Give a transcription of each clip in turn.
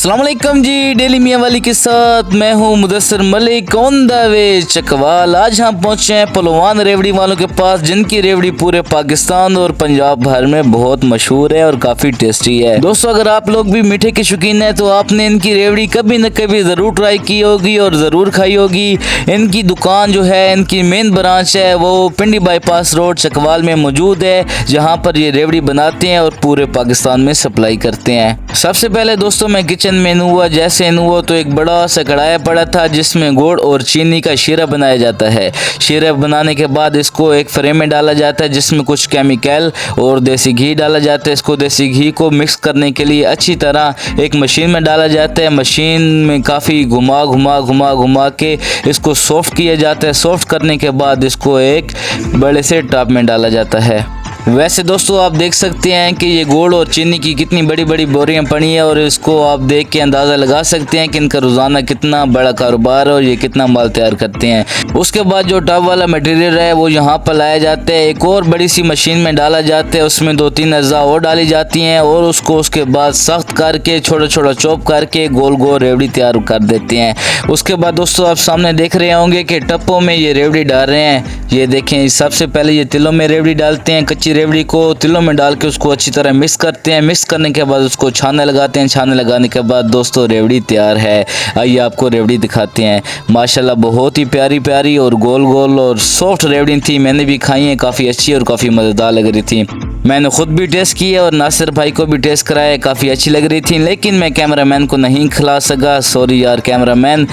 अस्सलाम वालेकुम जी, डेली मियाँ वाली के साथ मैं हूँ Mudassir Malik on the way Chakwal. आज हम पहुँचे हैं पहलवान रेवड़ी वालों के पास, जिनकी रेवड़ी पूरे पाकिस्तान और पंजाब भर में बहुत मशहूर है और काफ़ी टेस्टी है। दोस्तों, अगर आप लोग भी मीठे के शौकीन हैं तो आपने इनकी रेवड़ी कभी न कभी ज़रूर ट्राई की होगी और ज़रूर खाई होगी। इनकी दुकान जो है, इनकी मेन ब्रांच है वो पिंडी बाईपास रोड चकवाल में मौजूद है, जहाँ पर ये रेवड़ी बनाते हैं और पूरे पाकिस्तान में सप्लाई करते हैं। सबसे पहले दोस्तों मैं किचन में हुआ जैसे हुआ तो एक बड़ा सा कढ़ाई पड़ा था, जिसमें गुड़ और चीनी का शीरा बनाया जाता है। शीरा बनाने के बाद इसको एक फ्रेम में डाला जाता है, जिसमें कुछ केमिकल और देसी घी डाला जाता है। इसको देसी घी को मिक्स करने के लिए अच्छी तरह एक मशीन में डाला जाता है। मशीन में काफ़ी घुमा के इसको सॉफ्ट किया जाता है। सॉफ्ट करने के बाद इसको एक बड़े से टब में डाला जाता है। वैसे दोस्तों आप देख सकते हैं कि ये गुड़ और चीनी की कितनी बड़ी बड़ी बोरियां पड़ी हैं, और इसको आप देख के अंदाज़ा लगा सकते हैं कि इनका रोज़ाना कितना बड़ा कारोबार है और ये कितना माल तैयार करते हैं। उसके बाद जो टब वाला मटेरियल है वो यहाँ पर लाया जाता है, एक और बड़ी सी मशीन में डाला जाता है। उसमें 2-3 अज़ा और डाली जाती हैं और उसको उसके बाद सख्त करके छोटा छोटा चॉप करके गोल गोल रेवड़ी तैयार कर देते हैं। उसके बाद दोस्तों आप सामने देख रहे होंगे कि टप्पों में ये रेवड़ी डाल रहे हैं। ये देखें, सबसे पहले ये तिलों में रेवड़ी डालते हैं। कच्ची रेवड़ी को तिलों में डाल के उसको अच्छी तरह मिक्स करते हैं। मिक्स करने के बाद उसको छाने लगाते हैं। छाने लगाने के बाद दोस्तों रेवड़ी तैयार है। आइए आपको रेवड़ी दिखाते हैं। माशाल्लाह बहुत ही प्यारी प्यारी और गोल गोल और सॉफ्ट रेवड़ी थी। मैंने भी खाई है, काफ़ी अच्छी और काफ़ी मज़ेदार लग रही थी। मैंने खुद भी टेस्ट की है और नासिर भाई को भी टेस्ट कराया, काफ़ी अच्छी लग रही थी। लेकिन मैं कैमरामैन को नहीं खिला सका, सॉरी यार कैमरामैन।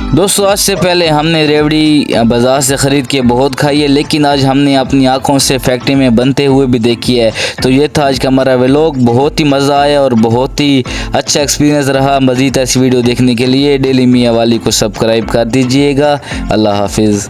दोस्तों आज से पहले हमने रेवड़ी बाज़ार से ख़रीद के बहुत खाई है, लेकिन आज हमने अपनी आंखों से फैक्ट्री में बनते हुए भी देखी है। तो ये था आज का हमारा व्लॉग। बहुत ही मज़ा आया और बहुत ही अच्छा एक्सपीरियंस रहा। मज़ीद ऐसी वीडियो देखने के लिए डेली मियाँ वाली को सब्सक्राइब कर दीजिएगा। अल्लाह हाफिज़।